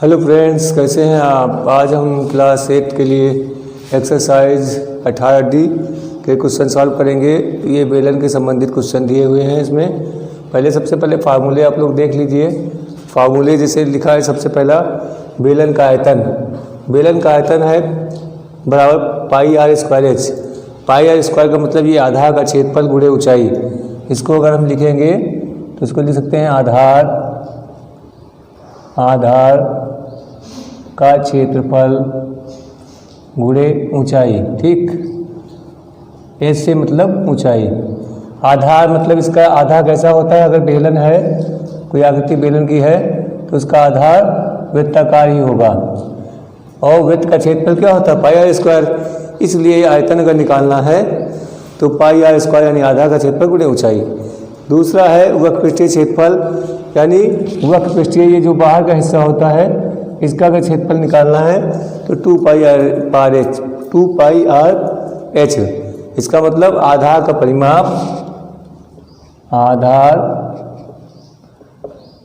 Hello friends, कैसे हैं आप। आज हम क्लास 8 के लिए एक्सरसाइज 18D के क्वेश्चन सॉल्व करेंगे। ये बेलन के संबंधित क्वेश्चन दिए हुए हैं। इसमें सबसे पहले फार्मूले आप लोग देख लीजिए। फार्मूले जैसे लिखा है, सबसे पहला बेलन का आयतन। बेलन का आयतन है बराबर pi R square H. Pi R square का मतलब ये आधार का क्षेत्रफल गुणे ऊंचाई। इसको अगर हम लिखेंगे तो इसको लिख सकते हैं आधार का क्षेत्रफल गुणे ऊंचाई। ठीक, एच से मतलब ऊंचाई। आधार मतलब इसका आधार कैसा होता है, अगर बेलन है, कोई आकृति बेलन की है तो उसका आधार वृत्ताकार ही होगा। और वृत्त का क्षेत्रफल क्या होता है, पाई आर स्क्वायर। इसलिए आयतन अगर निकालना है तो पाई आर स्क्वायर यानी आधार का क्षेत्रफल गुणे ऊंचाई। दूसरा है वक्रपृष्ठीय क्षेत्रफल, यानी वक्रपृष्ठीय ये जो बाहर का हिस्सा होता है इसका अगर क्षेत्रफल निकालना है तो 2 पाई आर एच। इसका मतलब आधार का परिमाप,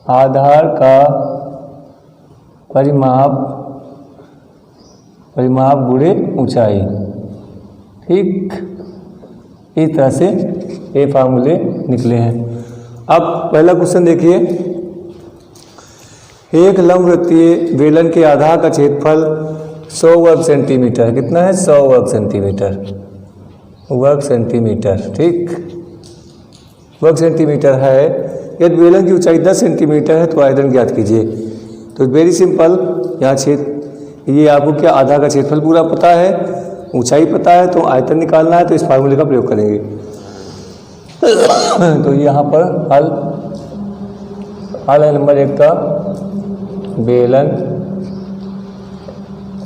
आधार का परिमाप गुणे ऊंचाई। ठीक, इस तरह से ये फार्मूले निकले हैं। अब पहला क्वेश्चन देखिए। एक लंबवृत्तीय बेलन के आधार का क्षेत्रफल 100 वर्ग सेंटीमीटर। कितना है, 100 वर्ग सेंटीमीटर। ठीक, वर्ग सेंटीमीटर है। यदि बेलन की ऊंचाई 10 सेंटीमीटर है तो आयतन ज्ञात कीजिए। तो वेरी सिंपल, यहाँ ये आपको क्या आधार का क्षेत्रफल पूरा पता है, ऊंचाई पता है, तो आयतन निकालना है तो इस फार्मूले का प्रयोग करेंगे। तो यहाँ पर हल है नंबर 1 का बेलन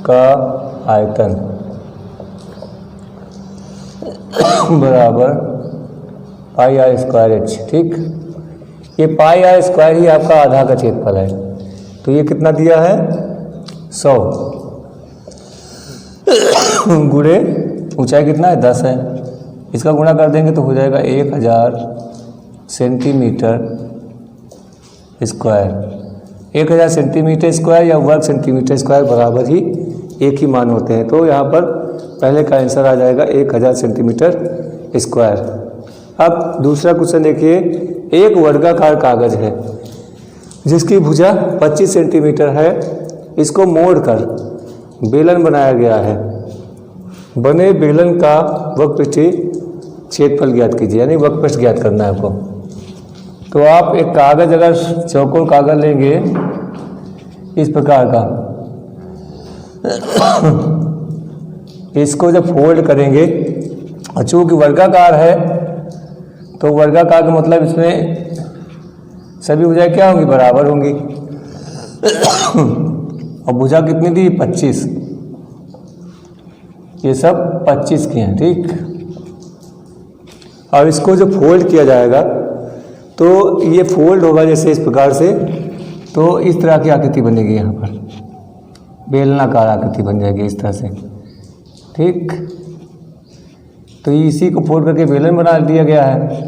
का आयतन बराबर पाई आर स्क्वायर एच। ठीक, ये पाई आर स्क्वायर ही आपका आधार का क्षेत्रफल है। तो ये कितना दिया है, 100 गुणे ऊंचाई कितना है, 10 है। इसका गुणा कर देंगे तो हो जाएगा 1000 सेंटीमीटर स्क्वायर। 1000 सेंटीमीटर स्क्वायर या वर्ग सेंटीमीटर स्क्वायर बराबर ही एक ही मान होते हैं। तो यहाँ पर पहले का आंसर आ जाएगा 1000 सेंटीमीटर स्क्वायर। अब दूसरा क्वेश्चन देखिए। एक वर्गाकार कागज है जिसकी भुजा 25 सेंटीमीटर है। इसको मोड़कर बेलन बनाया गया है। बने बेलन का वक्रपृष्ठीय क्षेत्रफल ज्ञात कीजिए, यानी वक्रपृष्ठ ज्ञात करना है आपको। तो आप एक कागज, अगर चौकोर कागज लेंगे इस प्रकार का, इसको जब फोल्ड करेंगे, चूंकि वर्गाकार है तो वर्गाकार का मतलब इसमें सभी भुजाएं क्या होंगी, बराबर होंगी। और भुजा कितनी दी, 25। ये सब 25 की हैं। ठीक, और इसको जो फोल्ड किया जाएगा तो ये फोल्ड होगा जैसे इस प्रकार से, तो इस तरह की आकृति बनेगी। यहाँ पर बेलनाकार आकृति बन जाएगी इस तरह से। ठीक, तो इसी को फोल्ड करके बेलन बना दिया गया है।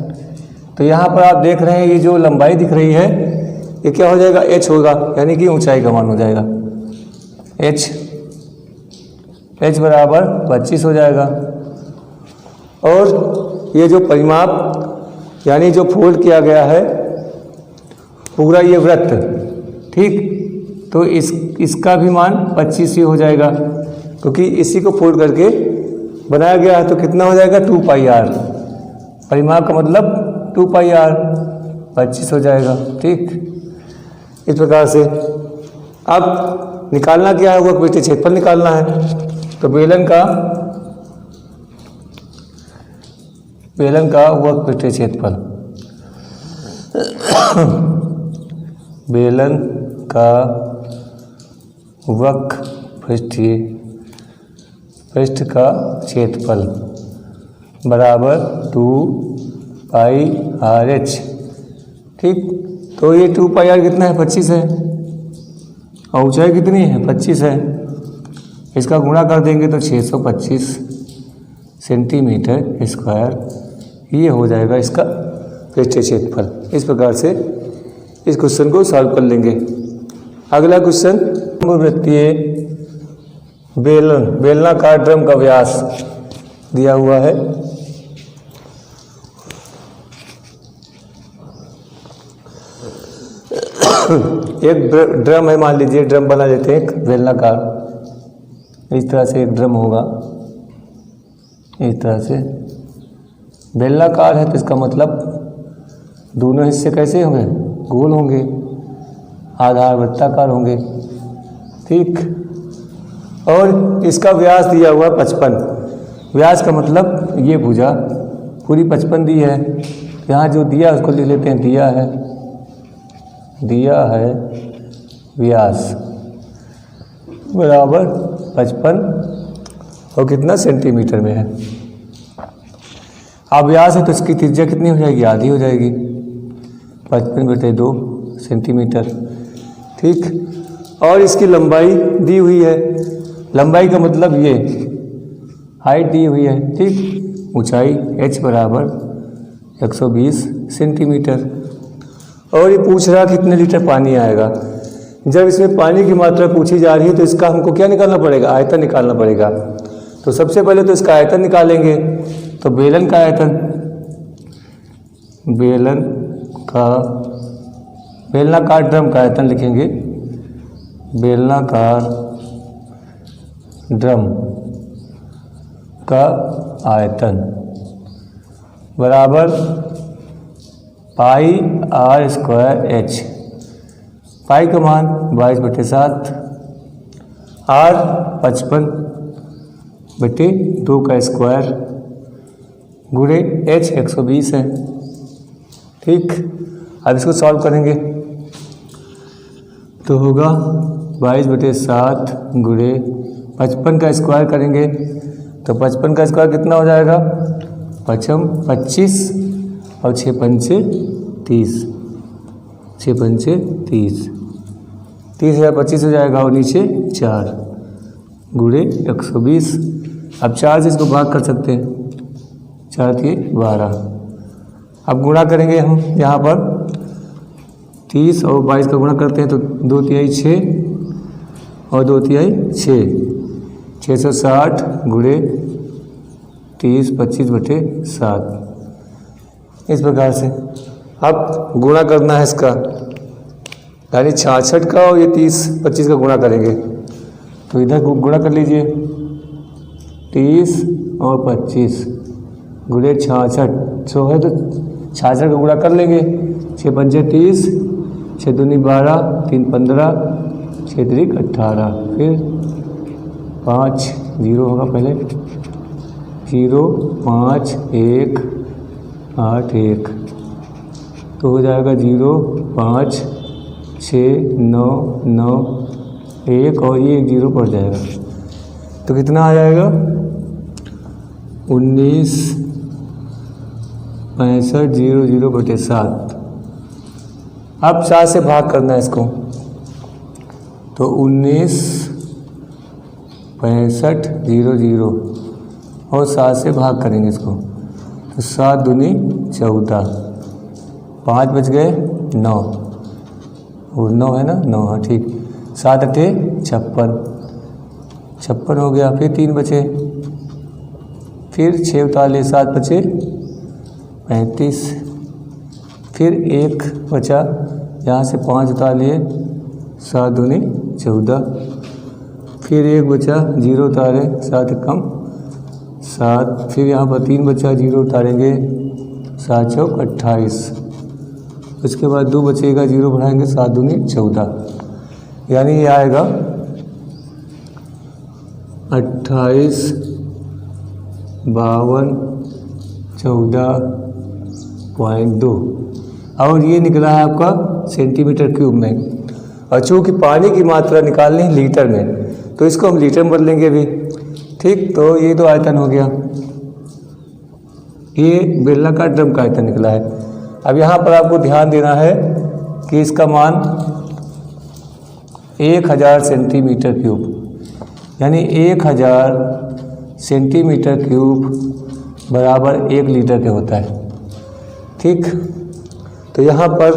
तो यहाँ पर आप देख रहे हैं ये जो लंबाई दिख रही है ये क्या हो जाएगा, h होगा, यानी कि ऊंचाई का मान हो जाएगा h बराबर 25 हो जाएगा। और ये जो परिमाप यानी जो फोल्ड किया गया है पूरा ये वृत्त, ठीक, तो इसका भी मान 25 ही हो जाएगा, क्योंकि इसी को फोल्ड करके बनाया गया है। तो कितना हो जाएगा, 2 पाई आर। परिमाप का मतलब 2 पाई आर, 25 हो जाएगा। ठीक, इस प्रकार से अब निकालना क्या है, वक्रपृष्ठीय क्षेत्रफल निकालना है। तो बेलन का वक्रपृष्ठीय क्षेत्रफल, बेलन का वक्रपृष्ठीय पृष्ठ का क्षेत्रफल बराबर 2 पाई आर एच। ठीक, तो ये 2 पाई आर कितना है, 25 है, और ऊंचाई कितनी है, 25 है। इसका गुणा कर देंगे तो 625 सेंटीमीटर स्क्वायर, ये हो जाएगा इसका पृष्ठीय क्षेत्रफल। इस प्रकार से इस क्वेश्चन को सॉल्व कर लेंगे। अगला क्वेश्चन वृत्तीय बेलनाकार ड्रम का व्यास दिया हुआ है। एक ड्रम है, मान लीजिए ड्रम बना लेते हैं एक बेलनाकार, इस तरह से एक ड्रम होगा, इस तरह से बेलनाकार है तो इसका मतलब दोनों हिस्से कैसे होंगे, गोल होंगे, आधार वृत्ताकार होंगे, ठीक। और इसका व्यास दिया हुआ 55। व्यास का मतलब ये भुजा पूरी 55 दी है, यहाँ जो दिया उसको लिख लेते हैं, दिया है व्यास बराबर 55 और कितना सेंटीमीटर में है। अब व्यास है तो इसकी त्रिज्या कितनी हो जाएगी, आधी हो जाएगी, 55/2 सेंटीमीटर, ठीक। और इसकी लंबाई दी हुई है, लंबाई का मतलब ये हाइट दी हुई है, ठीक। ऊंचाई h बराबर 120 सेंटीमीटर। और ये पूछ रहा कितने लीटर पानी आएगा। जब इसमें पानी की मात्रा पूछी जा रही है तो इसका हमको क्या निकालना पड़ेगा, आयतन निकालना पड़ेगा। तो सबसे पहले तो इसका आयतन निकालेंगे, तो बेलन का आयतन, बेलनाकार ड्रम का आयतन लिखेंगे, बेलनाकार ड्रम का आयतन बराबर πr²h। पाई का मान 22/7, r 55/2 का स्क्वायर गुणे h 120 है, ठीक। अब इसको सॉल्व करेंगे तो होगा 22/7 गुणे 55 का स्क्वायर करेंगे तो 55 का स्क्वायर कितना हो जाएगा, 25 और 6 पंचे 30, 6 पंचे 30, 30,025 हो जाएगा और नीचे 4 गुणे 120। अब 4 से इसको भाग कर सकते हैं, 4 के 12। अब गुणा करेंगे हम यहाँ पर 30 और 22 का गुणा करते हैं तो 2 तिहाई 6 और 2 तिहाई 6, 660 गुणे 30 25/7, इस प्रकार से। अब गुणा करना है इसका, यानी 66 का और ये 30 25 का गुणा करेंगे तो इधर गुणा कर लीजिए, 30 और 25 गुणे 66, 100 है तो 66 का गुणा कर लेंगे, 6 पंचे 30, 6 दूनी 12, 3 15, 6 त्रिक 18, फिर 5 0 होगा पहले, 0 5 1 8 1 तो हो जाएगा 0 5 6 9 9 1 और ये 1 0 पड़ जाएगा तो कितना आ जाएगा 19 65,000/7। अब 7 से भाग करना है इसको तो 19 65,000 और 7 से भाग करेंगे इसको तो 7 दूनी 14, 5 बच गए 9 और 9 है ना 9, हाँ ठीक, 7 अठे 56 हो गया, फिर 3 बचे, फिर 6 उतार लिए, 7 बचे 35, फिर 1 बचा, यहाँ से 5 उतार लिए, 7 दूनी 14, फिर 1 बचा, 0 उतारे, 7 कम 7, फिर यहाँ पर 3 बचा, 0 उतारेंगे, 7 चौक 28, उसके बाद 2 बचेगा, 0 बढ़ाएंगे, 7 दूनी 14, यानी ये आएगा 28 52 14.2 और ये निकला है आपका सेंटीमीटर क्यूब में। और चूँकि पानी की मात्रा निकालनी है लीटर में तो इसको हम लीटर में बदलेंगे अभी, ठीक। तो ये तो आयतन हो गया, ये बेलनाकार ड्रम का आयतन निकला है। अब यहाँ पर आपको ध्यान देना है कि इसका मान 1000 सेंटीमीटर क्यूब, यानी 1000 सेंटीमीटर क्यूब बराबर 1 लीटर के होता है, ठीक। तो यहाँ पर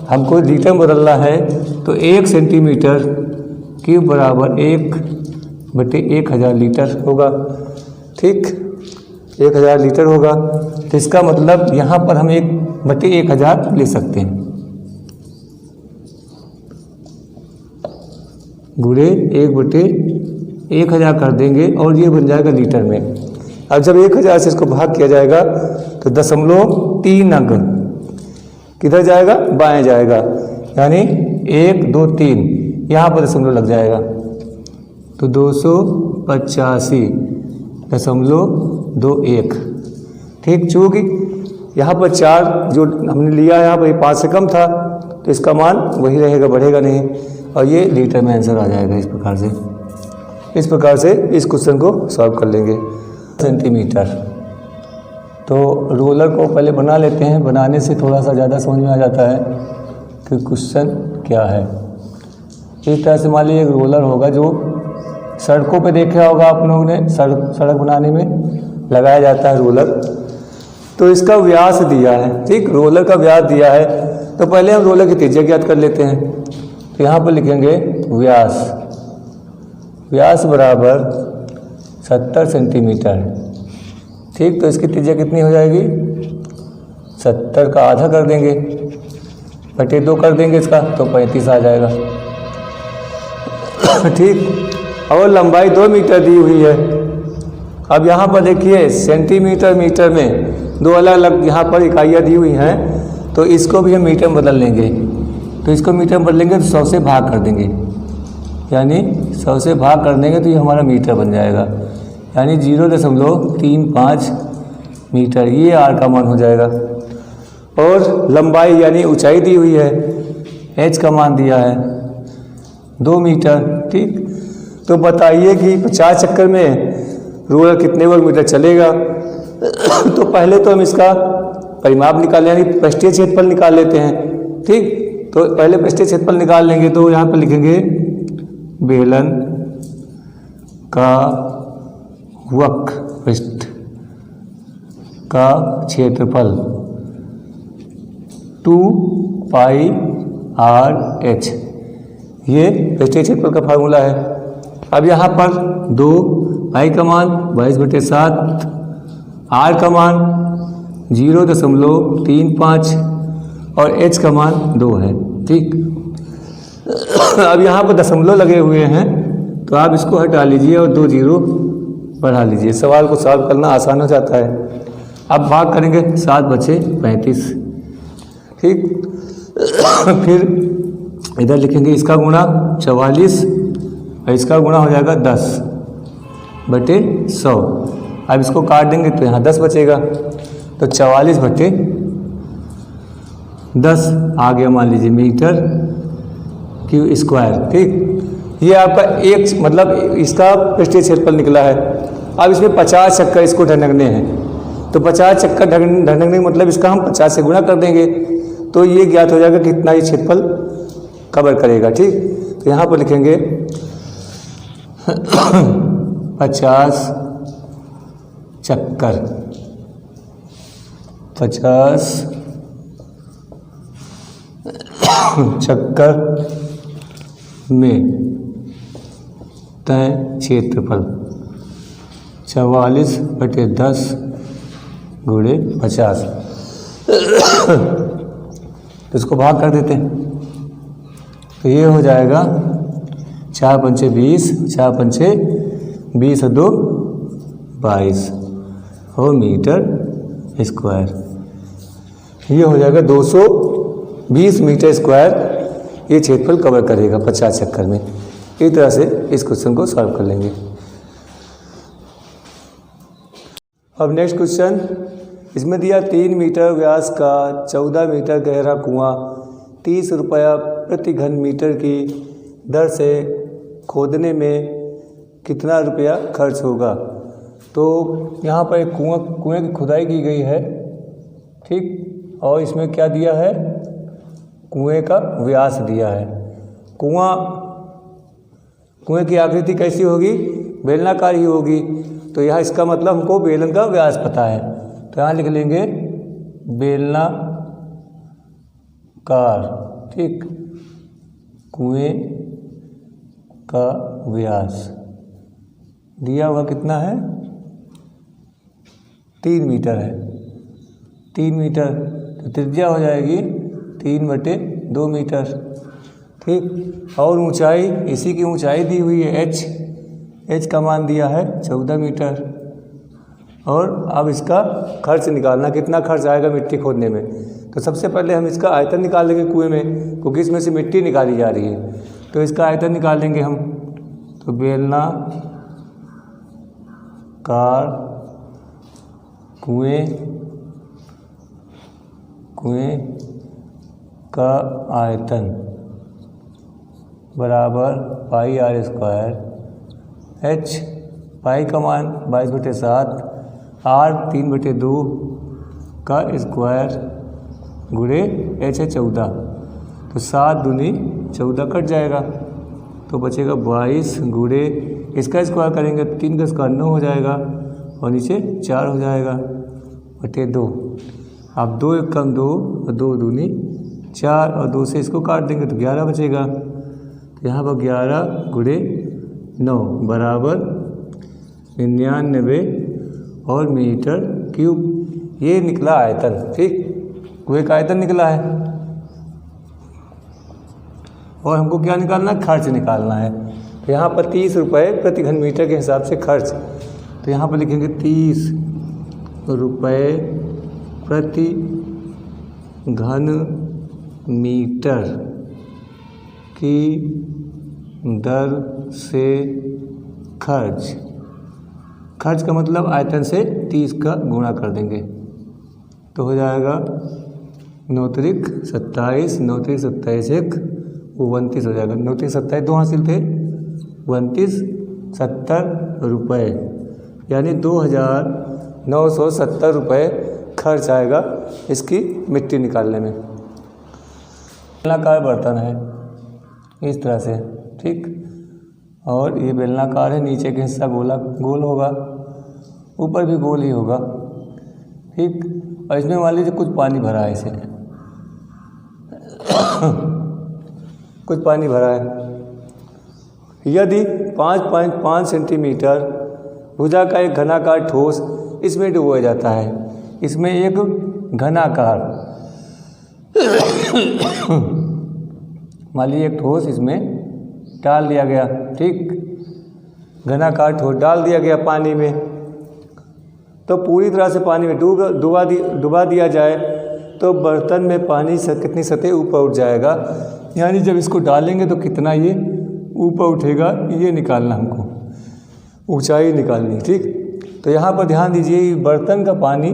हमको लीटर में बदलना है तो 1 सेंटीमीटर क्यूब बराबर 1/1000 लीटर होगा। ठीक, 1000 लीटर होगा। तो इसका मतलब यहाँ पर हम 1/1000 ले सकते हैं, गुणे 1/1000 कर देंगे और ये बन जाएगा लीटर में। अब जब 1000 से इसको भाग किया जाएगा तो 0.3 अंक किधर जाएगा, बाएं जाएगा, यानी 1 2 3 यहाँ पर दशमलव लग जाएगा, तो 285.21। ठीक, चूँकि यहाँ पर 4 जो हमने लिया है यहाँ पर 5 से कम था तो इसका मान वही रहेगा, बढ़ेगा नहीं, और ये लीटर में आंसर आ जाएगा। इस प्रकार से इस क्वेश्चन को सॉल्व कर लेंगे। सेंटीमीटर, तो रोलर को पहले बना लेते हैं, बनाने से थोड़ा सा ज़्यादा समझ में आ जाता है कि क्वेश्चन क्या है। इस तरह से मान लीजिए एक रोलर होगा जो सड़कों पे देखा होगा आप लोगों ने, सड़क बनाने में लगाया जाता है रोलर। तो इसका व्यास दिया है, ठीक, रोलर का व्यास दिया है, तो पहले हम रोलर की त्रिज्या ज्ञात कर लेते हैं। तो यहाँ पर लिखेंगे व्यास बराबर 70 सेंटीमीटर। ठीक, तो इसकी त्रिज्या कितनी हो जाएगी, 70 का आधा कर देंगे, बटे 2 कर देंगे इसका, तो 35 आ जाएगा। ठीक, और लंबाई 2 मीटर दी हुई है। अब यहाँ पर देखिए सेंटीमीटर मीटर में दो अलग अलग यहाँ पर इकाइयाँ दी हुई हैं, तो इसको भी हम मीटर में बदल लेंगे। तो इसको मीटर में बदलेंगे तो 100 से भाग कर देंगे, यानी 100 से भाग कर देंगे तो ये हमारा मीटर बन जाएगा, यानी 0.35 मीटर, ये आर का मान हो जाएगा। और लंबाई यानी ऊंचाई दी हुई है, एच का मान दिया है 2 मीटर। ठीक, तो बताइए कि 50 चक्कर में रोलर कितने वर्ग मीटर चलेगा। तो पहले तो हम इसका परिमाप निकाल यानी पृष्ठीय क्षेत्रफल निकाल लेते हैं। ठीक, तो पहले पृष्ठीय क्षेत्रफल निकाल लेंगे, तो यहाँ पर लिखेंगे बेलन का वक्र पृष्ठ का क्षेत्रफल 2πr/h, ये पृष्ठीय क्षेत्रफल का फार्मूला है। अब यहाँ पर 2 पाई का मान 22/7, आर का मान 0.35 और एच का मान 2 है। ठीक, अब यहाँ पर दशमलव लगे हुए हैं, तो आप इसको हटा लीजिए और 2 जीरो बढ़ा लीजिए, सवाल को सॉल्व करना आसान हो जाता है। अब भाग करेंगे 7/35। ठीक, फिर इधर लिखेंगे इसका गुणा 44 और इसका गुणा हो जाएगा 10/100। अब इसको काट देंगे तो यहाँ 10 बचेगा, तो 44/10 आ गया, मान लीजिए मीटर क्यूब स्क्वायर। ठीक, ये आपका एक मतलब इसका पृष्ठीय क्षेत्रफल निकला है। अब इसमें 50 चक्कर इसको ढनकने हैं, तो 50 चक्कर ढनकने का मतलब इसका हम 50 से गुणा कर देंगे, तो ये ज्ञात हो जाएगा कितना ये क्षेत्रफल कवर करेगा। ठीक, तो यहाँ पर लिखेंगे 50 चक्कर, 50 चक्कर में तय क्षेत्रफल 44/10 गुणे 50। तो इसको भाग कर देते हैं, तो ये हो जाएगा 4×5 20, 4×5 20 और 2 22 और मीटर स्क्वायर। ये हो जाएगा 220 मीटर स्क्वायर, ये क्षेत्रफल कवर करेगा 50 चक्कर में। इस तरह से इस क्वेश्चन को सॉल्व कर लेंगे। अब नेक्स्ट क्वेश्चन, इसमें दिया 3 मीटर व्यास का 14 मीटर गहरा कुआं 30 रुपया प्रति घन मीटर की दर से खोदने में कितना रुपया खर्च होगा। तो यहाँ पर एक कुएं की खुदाई की गई है। ठीक, और इसमें क्या दिया है, कुएं का व्यास दिया है। कुएं की आकृति कैसी होगी, बेलनाकार ही होगी, तो यहाँ इसका मतलब हमको बेलन का व्यास पता है, तो यहाँ लिख लेंगे बेलनाकार। ठीक, कुएं का व्यास दिया हुआ कितना है, 3 मीटर है। 3 मीटर तो त्रिज्या हो जाएगी 3/2 मीटर। ठीक, और ऊंचाई, इसी की ऊंचाई दी हुई है h का मान दिया है 14 मीटर। और अब इसका खर्च निकालना, कितना खर्च आएगा मिट्टी खोदने में। तो सबसे पहले हम इसका आयतन निकालेंगे कुएं में, क्योंकि इसमें से मिट्टी निकाली जा रही है। तो इसका आयतन निकालेंगे हम। तो बेलनाकार कुएं का आयतन बराबर πr²। h पाई का मान 22/7, r 3/2 का स्क्वायर गुणे h है 14। तो 7 दूनी 14 कट जाएगा, तो बचेगा 22 गुणे इसका स्क्वायर करेंगे 3 का स्क्वायर 9 हो जाएगा, और नीचे 4 हो जाएगा बटे 2। अब 2 1 कम 2, और 2 दूनी 4, और 2 से इसको काट देंगे तो 11 बचेगा। तो यहाँ पर 11 गुणे 9 बराबर 99 और मीटर क्यूब। ये निकला आयतन। ठीक, कुएं का आयतन निकला है। और हमको क्या निकालना है, खर्च निकालना है। तो यहाँ पर 30 रुपये प्रति घन मीटर के हिसाब से खर्च। तो यहाँ पर लिखेंगे 30 रुपये प्रति घन मीटर की दर से खर्च। खर्च का मतलब आयतन से 30 का गुणा कर देंगे तो हो जाएगा 9 त्रिक 27, 9 त्रिक 27 1 वो 29 हो जाएगा। 9 त्रिक 27 2 हासिल थे, 29 70 रुपये, यानी 2970 रुपये खर्च आएगा इसकी मिट्टी निकालने में। बेलनाकार बर्तन है इस तरह से। ठीक, और ये बेलनाकार है, नीचे का हिस्सा गोल होगा, ऊपर भी गोल ही होगा। ठीक, और इसमें मान लीजिए कुछ पानी भरा है, इसे कुछ पानी भरा है। यदि 5.5 सेंटीमीटर भुजा का एक घनाकार ठोस इसमें डुबोया जाता है, इसमें एक घनाकार मान लीजिए एक ठोस इसमें डाल दिया गया। ठीक, घनाकार ठोस डाल दिया गया पानी में, तो पूरी तरह से पानी में डुबा दिया जाए तो बर्तन में पानी से कितनी सतह ऊपर उठ जाएगा, यानी जब इसको डालेंगे तो कितना ये ऊपर उठेगा, ये निकालना हमको, ऊंचाई निकालनी। ठीक, तो यहाँ पर ध्यान दीजिए बर्तन का पानी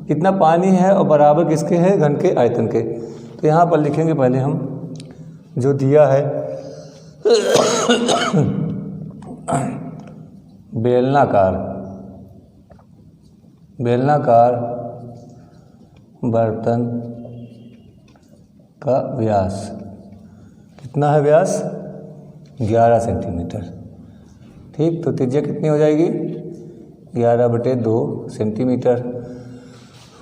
कितना पानी है और बराबर किसके है, घन के आयतन के। तो यहाँ पर लिखेंगे पहले हम जो दिया है बेलनाकार बर्तन का व्यास कितना है, व्यास 11 सेंटीमीटर। ठीक, तो त्रिज्या कितनी हो जाएगी, 11/2 सेंटीमीटर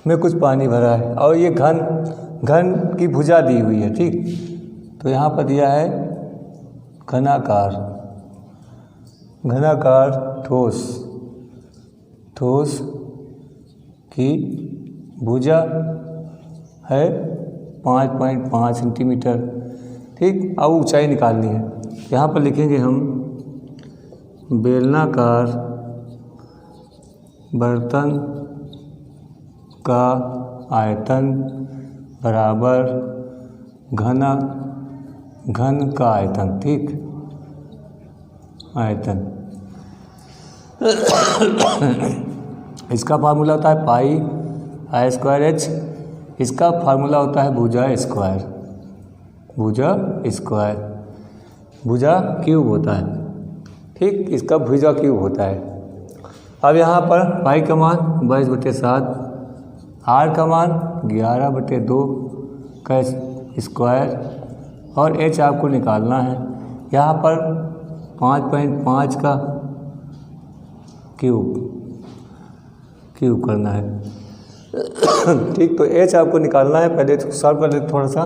में कुछ पानी भरा है, और ये घन की भुजा दी हुई है। ठीक, तो यहाँ पर दिया है घनाकार ठोस की भुजा है 5.5 सेंटीमीटर। ठीक, अब ऊंचाई निकालनी है। यहाँ पर लिखेंगे हम बेलनाकार बर्तन का आयतन बराबर घन का आयतन। ठीक, आयतन इसका फार्मूला होता है पाई r²h, इसका फार्मूला होता है भुजा स्क्वायर, भुजा क्यूब होता है। ठीक, इसका भुजा क्यूब होता है। अब यहाँ पर पाई का मान 22/7, r का मान 11/2 का स्क्वायर, और h आपको निकालना है। यहाँ पर 5.5 का क्यूब करना है। ठीक, तो h आपको निकालना है, पहले तो सॉल्व कर लेते थोड़ा सा।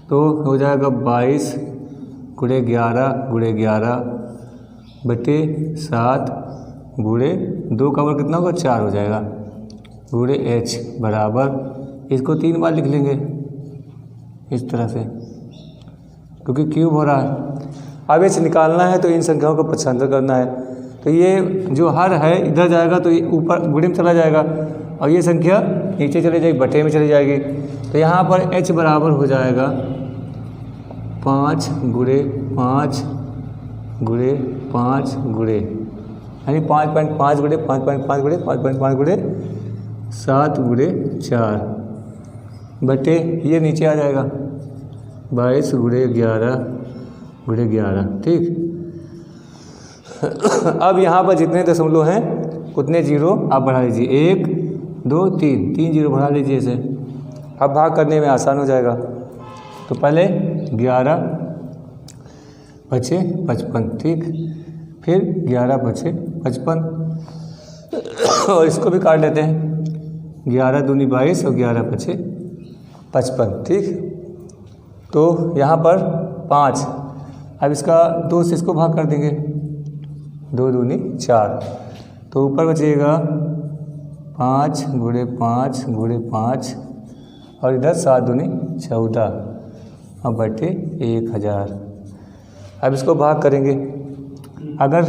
तो हो जाएगा 22 गुणे 11 बटे 7 गुणे 2 का वर्ग कितना होगा 4 हो जाएगा गुणे h बराबर इसको 3 बार लिख लेंगे इस तरह से क्योंकि क्यूब हो रहा है। अब h निकालना है तो इन संख्याओं को पक्षांतर करना है। तो ये जो हर है इधर जाएगा तो ये ऊपर गुणे में चला जाएगा और ये संख्या नीचे चली जाएगी बटे में चली जाएगी। तो यहाँ पर h बराबर हो जाएगा 5 गुणे 5 गुणे 5 गुणे यानी 5.5 गुणे 5.5 गुणे 5.5 गुणे 7 गुणे 4 बटे ये नीचे आ जाएगा 22 गुणे 11 गुणे 11। ठीक। अब यहाँ पर जितने दशमलव हैं उतने जीरो आप बढ़ा लीजिए 1 2 3 जीरो बढ़ा लीजिए इसे। अब भाग करने में आसान हो जाएगा। तो पहले 11 बचे 55। ठीक। फिर 11 बचे 55 और इसको भी काट लेते हैं 11 दूनी 22 और 11 बचे 55। ठीक। तो यहाँ पर 5। अब इसका 2 से इसको भाग कर देंगे 2 दूनी 4 तो ऊपर बचेगा 5 गुणे 5 गुणे 5 और इधर 7 दूनी 14 अब बटे 1000। अब इसको भाग करेंगे। अगर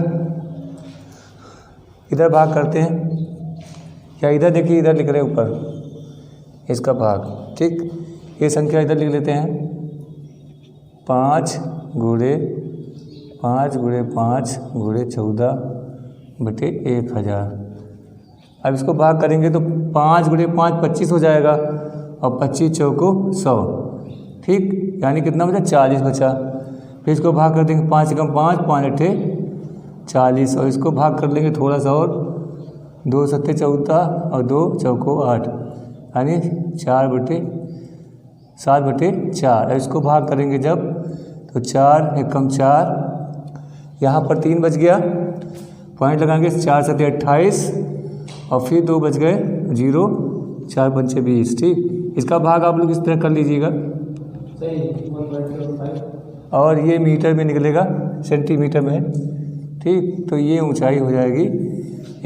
इधर भाग करते हैं या इधर देखिए इधर लिख रहे हैं ऊपर इसका भाग। ठीक। ये संख्या इधर लिख लेते हैं 5 गुणे 5 गुणे 5 गुणे 14 बटे 1000। अब इसको भाग करेंगे तो 5 गुणे 5 25 हो जाएगा और 25 चौको 100। ठीक। यानी कितना बचा 40 बचा। फिर इसको भाग कर देंगे 5 कम 5 5 अट्ठे 40 और इसको भाग कर लेंगे थोड़ा सा और 2 सत्ते 14 और 2 चौको 8 यानी 4 बटे 7 बटे 4। इसको भाग करेंगे जब तो 4 एकम 4 यहाँ पर 3 बच गया पॉइंट लगाएंगे 4 सत्ते 28 और फिर 2 बच गए 0 4 पंचे 20। ठीक। इसका भाग आप लोग इस तरह कर लीजिएगा और ये मीटर में निकलेगा सेंटीमीटर में। ठीक। तो ये ऊंचाई हो जाएगी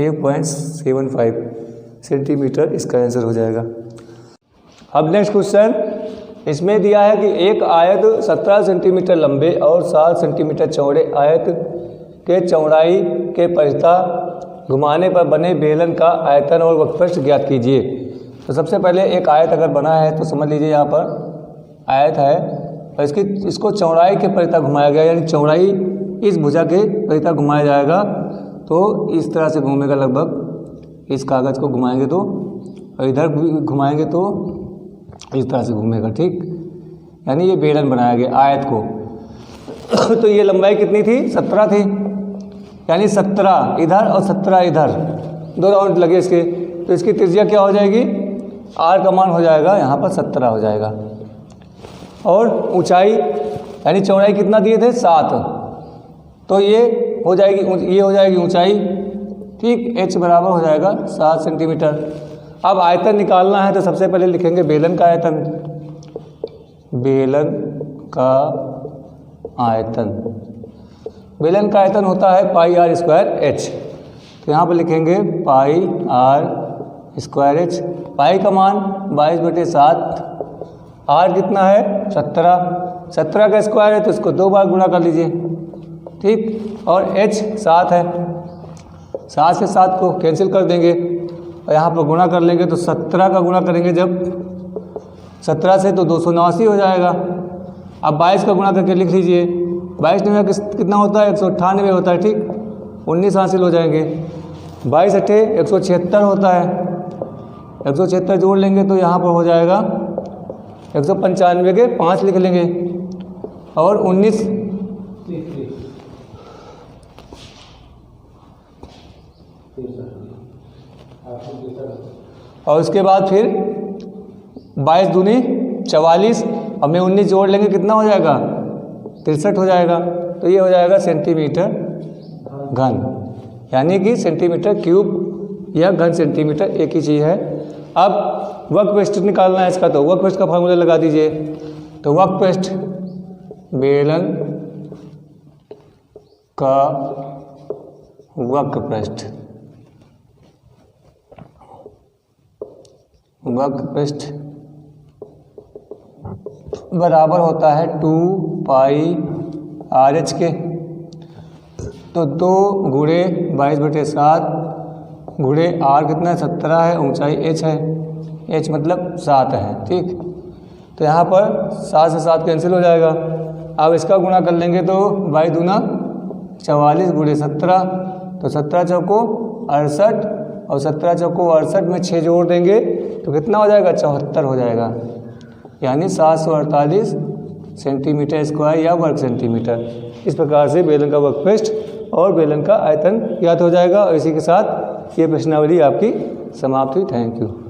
1.75 सेंटीमीटर। इसका आंसर हो जाएगा। अब नेक्स्ट क्वेश्चन इसमें दिया है कि एक आयत 17 सेंटीमीटर लंबे और 7 सेंटीमीटर चौड़े आयत के चौड़ाई के परिता घुमाने पर बने बेलन का आयतन और वक्रपृष्ठ ज्ञात कीजिए। तो सबसे पहले एक आयत अगर बना है तो समझ लीजिए यहाँ पर आयत है और इसको चौड़ाई के परिता घुमाया गया यानी चौड़ाई इस भुजा के परिता घुमाया जाएगा। तो इस तरह से घूमेगा लगभग इस कागज़ को घुमाएंगे तो और इधर घुमाएंगे तो इस तरह से घूमेगा। ठीक। यानी ये बेलन बनाया गया आयत को। तो ये लंबाई कितनी थी 17 थी यानी 17 इधर और 17 इधर 2 राउंड लगे इसके। तो इसकी त्रिज्या क्या हो जाएगी r का मान हो जाएगा यहाँ पर 17 हो जाएगा। और ऊंचाई यानी चौड़ाई कितना दिए थे 7 तो ये हो जाएगी ऊंचाई। ठीक। h बराबर हो जाएगा 7 सेंटीमीटर। अब आयतन निकालना है तो सबसे पहले लिखेंगे बेलन का आयतन। बेलन का आयतन बेलन का आयतन होता है पाई r स्क्वायर h। तो यहाँ पर लिखेंगे पाई r स्क्वायर h। पाई का मान 22/7 r कितना है 17 का स्क्वायर है तो इसको 2 बार गुणा कर लीजिए। ठीक। और h 7 है 7 से 7 को कैंसिल कर देंगे और यहाँ पर गुणा कर लेंगे तो 17 का गुणा करेंगे जब 17 से तो 279 हो जाएगा। अब 22 का गुणा करके लिख लीजिए 22 में कितना होता है 198 होता है। ठीक। 19 हासिल हो जाएंगे 22 अट्ठे 176 होता है 176 जोड़ लेंगे तो यहाँ पर हो जाएगा 195 के 5 लिख लेंगे और 19 और उसके बाद फिर 22 दूनी 44 और में 19 जोड़ लेंगे कितना हो जाएगा 63 हो जाएगा। तो ये हो जाएगा सेंटीमीटर घन यानी कि सेंटीमीटर क्यूब या घन सेंटीमीटर एक ही चीज़ है। अब वक्रपृष्ठ निकालना है इसका तो वक्रपृष्ठ का फार्मूला लगा दीजिए। तो वक्रपृष्ठ बेलन का वक्रपृष्ठ बराबर होता है 2πr/h के। तो 2 गुणे 22/7 गुणे r कितना है 17 है, ऊंचाई h है, h मतलब 7 है। ठीक, तो यहाँ पर 7 से 7 कैंसिल हो जाएगा। अब इसका गुणा कर लेंगे तो 22 दूना 44 गुणे 17, तो 17 चौको 68 और 17 चौको 68 में 6 जोड़ देंगे तो कितना हो जाएगा 74 हो जाएगा, यानी 748 सेंटीमीटर स्क्वायर या वर्ग सेंटीमीटर। इस प्रकार से बेलन का वक्रपृष्ठ और बेलन का आयतन ज्ञात हो जाएगा। और इसी के साथ ये प्रश्नावली आपकी समाप्त हुई। Thank you.